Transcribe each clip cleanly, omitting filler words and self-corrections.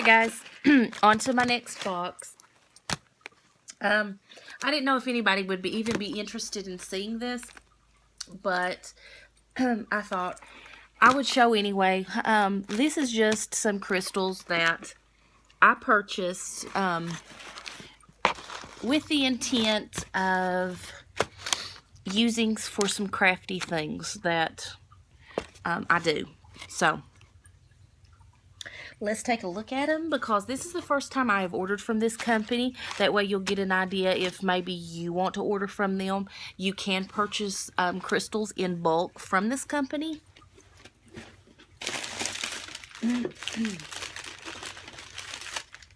guys, on to my next box. I didn't know if anybody would even be interested in seeing this, but I thought I would show anyway. This is just some crystals that I purchased with the intent of using for some crafty things that I do. So let's take a look at them, because this is the first time I have ordered from this company. That way you'll get an idea if maybe you want to order from them. You can purchase crystals in bulk from this company.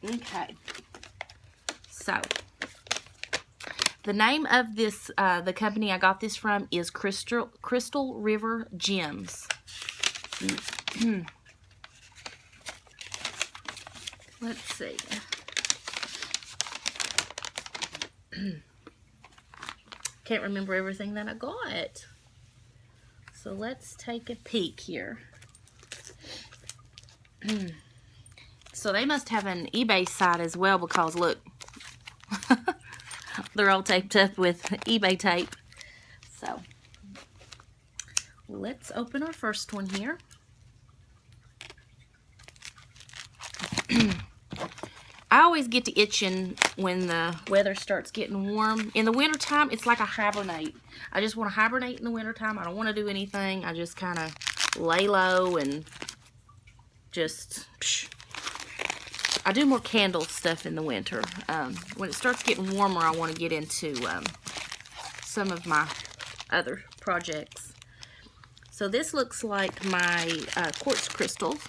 Okay, so the name of this, the company I got this from is Crystal River Gems. Let's see. Can't remember everything that I got. So let's take a peek here. So they must have an eBay site as well, because look, they're all taped up with eBay tape. So let's open our first one here. I always get to itching when the weather starts getting warm. In the wintertime, it's like I hibernate. I just want to hibernate in the wintertime. I don't want to do anything. I just kind of lay low and just... I do more candle stuff in the winter. When it starts getting warmer, I want to get into some of my other projects. So this looks like my quartz crystals.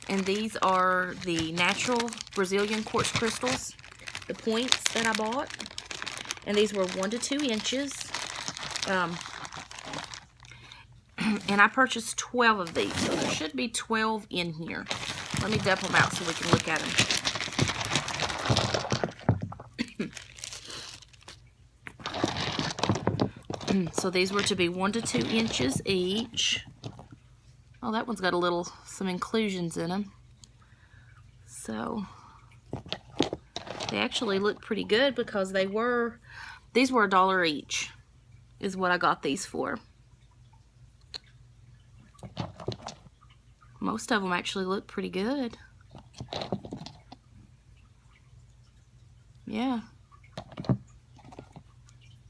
And these are the natural Brazilian quartz crystals, the points that I bought. And these were 1 to 2 inches. And I purchased 12 of these, so there should be 12 in here. Let me dump them out so we can look at them. So these were to be 1 to 2 inches each. Oh, that one's got some inclusions in them. So they actually look pretty good, because these were $1 each, is what I got these for. Most of them actually look pretty good. Yeah.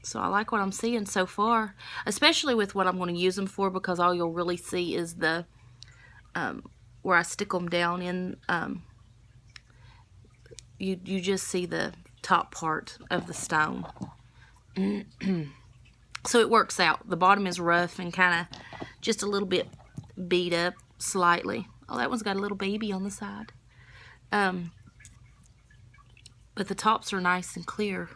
So I like what I'm seeing so far, especially with what I'm going to use them for, because all you'll really see is the where I stick them down in. You just see the top part of the stone. So it works out. The bottom is rough and kind of just a little bit beat up slightly. Oh, that one's got a little baby on the side. But the tops are nice and clear.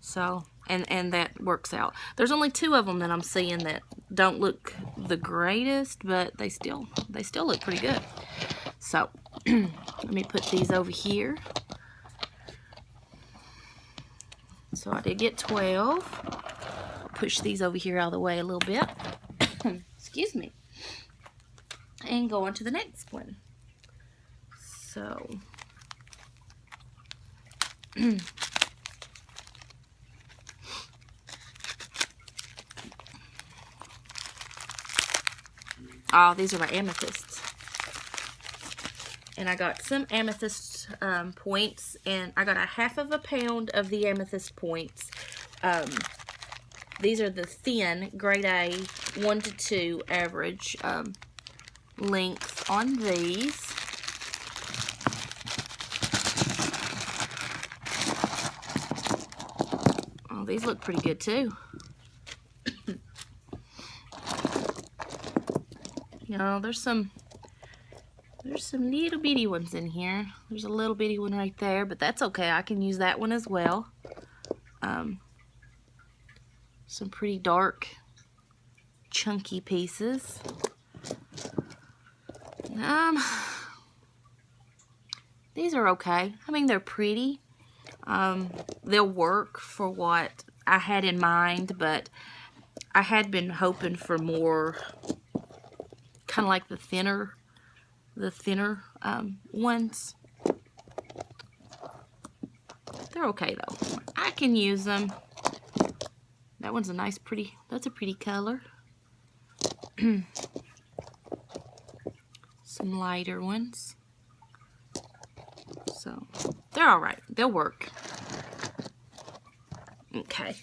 So, and that works out. There's only 2 of them that I'm seeing that don't look the greatest, but they still look pretty good. So, let me put these over here. So I did get 12. Push these over here out of the way a little bit. Excuse me. And go on to the next one. So, oh, these are my amethysts. And I got some amethyst points, and I got a half of a pound of the amethyst points. These are the thin grade A 1 to 2 average length on these. Oh, these look pretty good too. You know, there's some little bitty ones in here. There's a little bitty one right there, but that's okay. I can use that one as well. Some pretty dark, chunky pieces. These are okay. I mean, they're pretty. They'll work for what I had in mind, but I had been hoping for more, kind of like the thinner ones. They're okay though. I can use them. That one's a nice, pretty, that's a pretty color. Some lighter ones. So, they're alright. They'll work. Okay.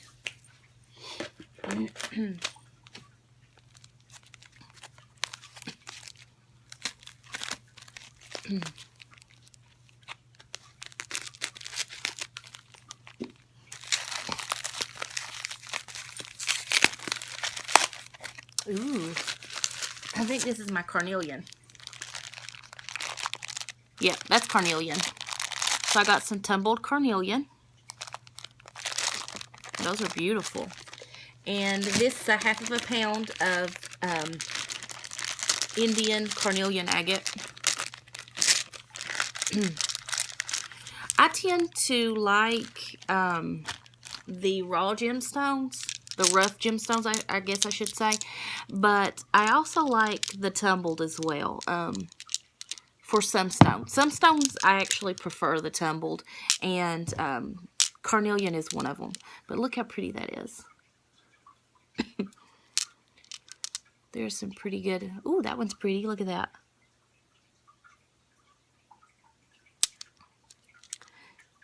Ooh. I think this is my carnelian. Yeah, that's carnelian. So I got some tumbled carnelian. Those are beautiful. And this is a half of a pound of Indian carnelian agate. I tend to like the raw gemstones, the rough gemstones, I guess I should say. But I also like the tumbled as well. For some stones. Some stones I actually prefer the tumbled, and carnelian is one of them. But look how pretty that is. There's some pretty good. Ooh, that one's pretty. Look at that.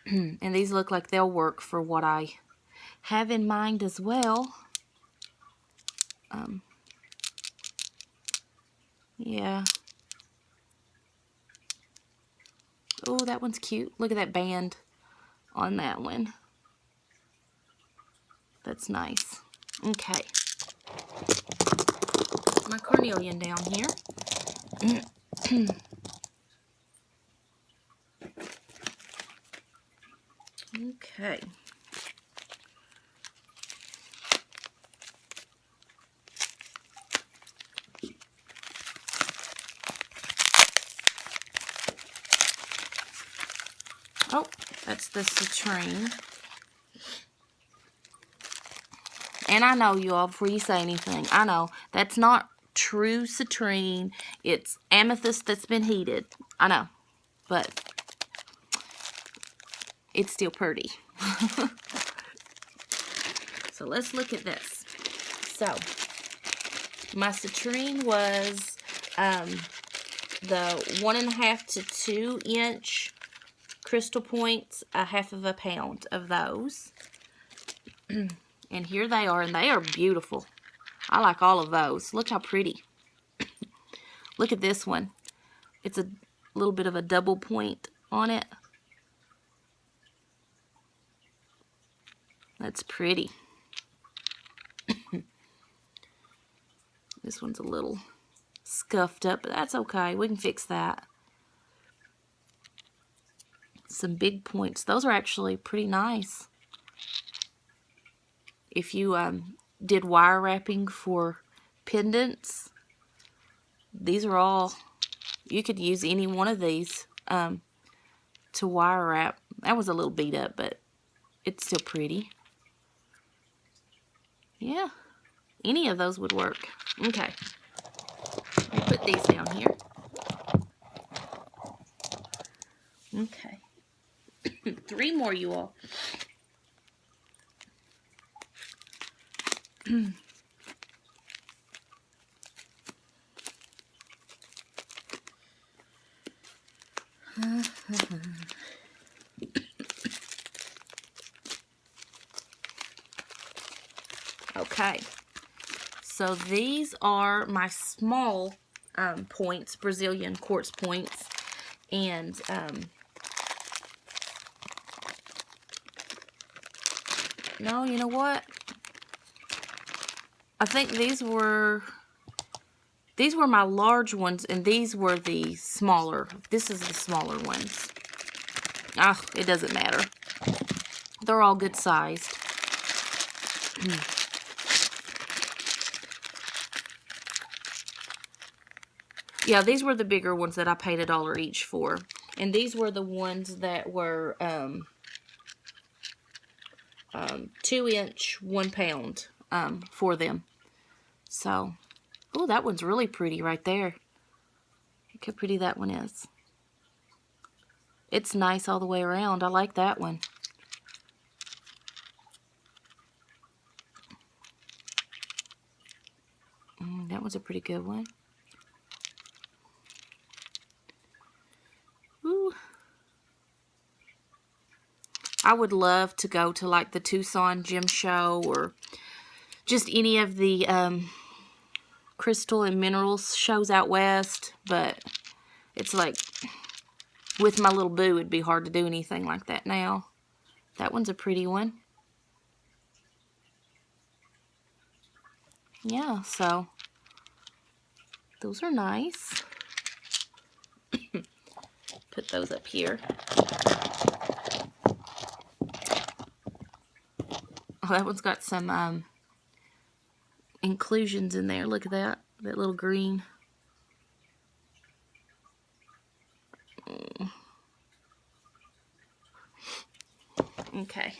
And these look like they'll work for what I have in mind as well. Yeah. Oh, that one's cute. Look at that band on that one. That's nice. Okay. Put my carnelian down here. Okay. Oh, that's the citrine. And I know, you all, before you say anything, I know that's not true citrine. It's amethyst that's been heated. I know, but it's still pretty. So let's look at this. So my citrine was the 1.5 to 2 inch crystal points, a half of a pound of those. And here they are, and they are beautiful. I like all of those. Look how pretty. Look at this one. It's a little bit of a double point on it. That's pretty. This one's a little scuffed up, but that's okay. We can fix that. Some big points. Those are actually pretty nice. If you did wire wrapping for pendants, these are all, you could use any one of these to wire wrap. That was a little beat up, but it's still pretty. Yeah, any of those would work. Okay, I'll put these down here. Okay, 3 more, you all. Okay, so these are my small points, Brazilian quartz points, and no, you know what? I think these were my large ones, and these were the smaller. This is the smaller ones. Ah, it doesn't matter. They're all good sized. Yeah, these were the bigger ones that I paid $1 each for. And these were the ones that were 2 inch, 1 pound for them. So, oh, that one's really pretty right there. Look how pretty that one is. It's nice all the way around. I like that one. That was a pretty good one. Ooh. I would love to go to like the Tucson Gem Show or just any of the crystal and minerals shows out west, but it's like with my little boo it'd be hard to do anything like that now. That one's a pretty one. Yeah, so those are nice. Put those up here. Oh, that one's got some inclusions in there. Look at that. That little green. Okay.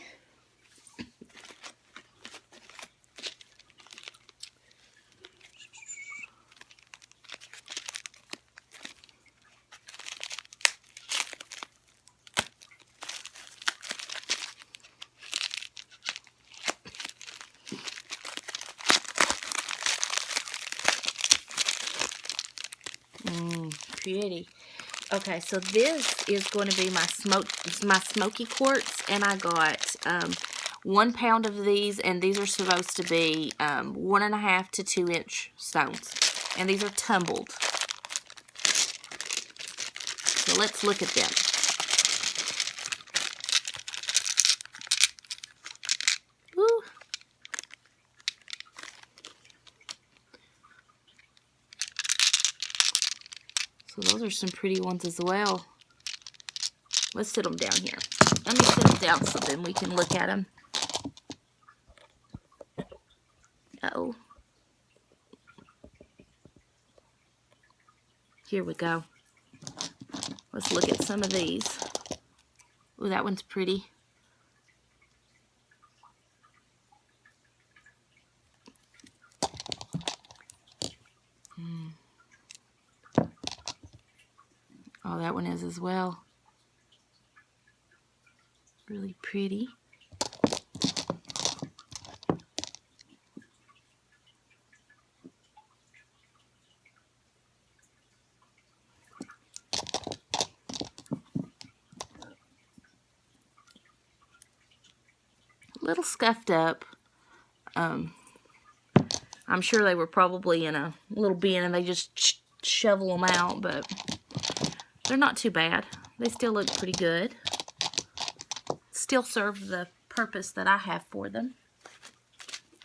Pretty. Okay, so this is going to be my Smoky Quartz, and I got 1 pound of these, and these are supposed to be 1.5 to 2 inch stones, and these are tumbled. So let's look at them. Woo. So those are some pretty ones as well. Let's sit them down here. Let me sit them down so then we can look at them. Uh-oh. Here we go. Let's look at some of these. Oh, that one's pretty. Oh, that one is as well. Really pretty. A little scuffed up. I'm sure they were probably in a little bin and they just shovel them out, but they're not too bad. They still look pretty good. Still serve the purpose that I have for them.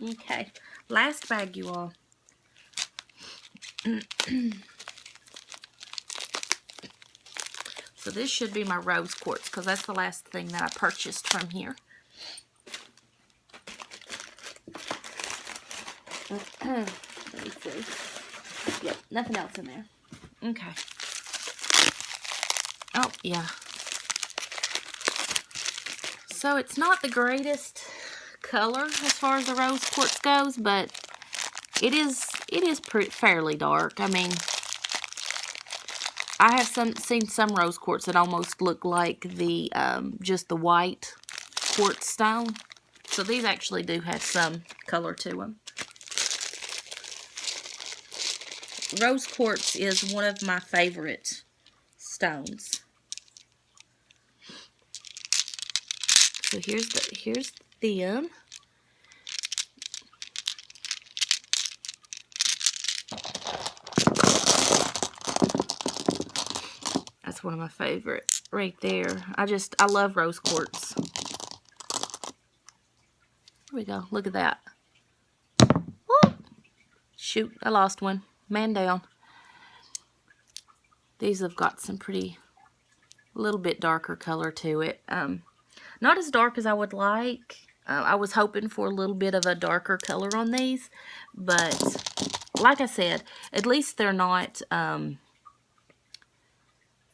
Okay, last bag, you all. So this should be my rose quartz because that's the last thing that I purchased from here. Let me see. Yep, nothing else in there. Okay. Oh, yeah. So it's not the greatest color as far as the rose quartz goes, but it is fairly dark. I mean, I have seen some rose quartz that almost look like the just the white quartz stone. So these actually do have some color to them. Rose quartz is one of my favorite stones. So here's them. That's one of my favorites right there. I love rose quartz. Here we go. Look at that. Woo! Shoot, I lost one. Man down. These have got some pretty, a little bit darker color to it. Not as dark as I would like. I was hoping for a little bit of a darker color on these, but like I said, at least they're not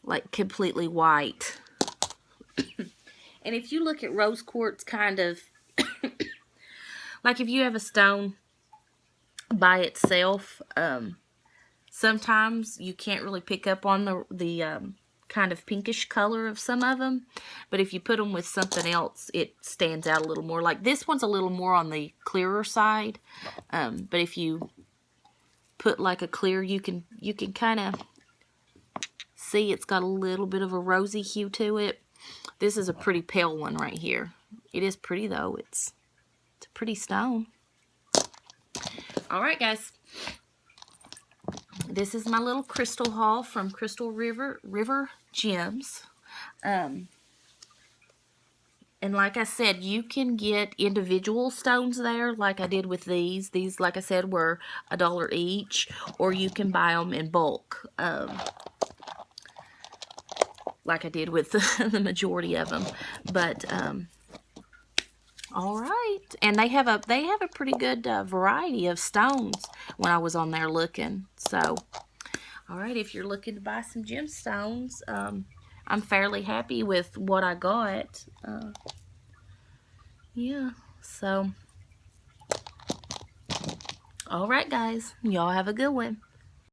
like completely white. And if you look at rose quartz kind of, like if you have a stone by itself, sometimes you can't really pick up on the kind of pinkish color of some of them, but if you put them with something else, it stands out a little more. Like this one's a little more on the clearer side, but if you put like a clear, you can kind of see it's got a little bit of a rosy hue to it. This is a pretty pale one right here. It is pretty though. It's a pretty stone. All right, guys. This is my little crystal haul from Crystal River Gems. And like I said, you can get individual stones there, like I did with these. These, like I said, were $1 each, or you can buy them in bulk, like I did with the majority of them. But all right, and they have a pretty good variety of stones when I was on there looking. So, all right, if you're looking to buy some gemstones, I'm fairly happy with what I got. Yeah, so, all right, guys, y'all have a good one.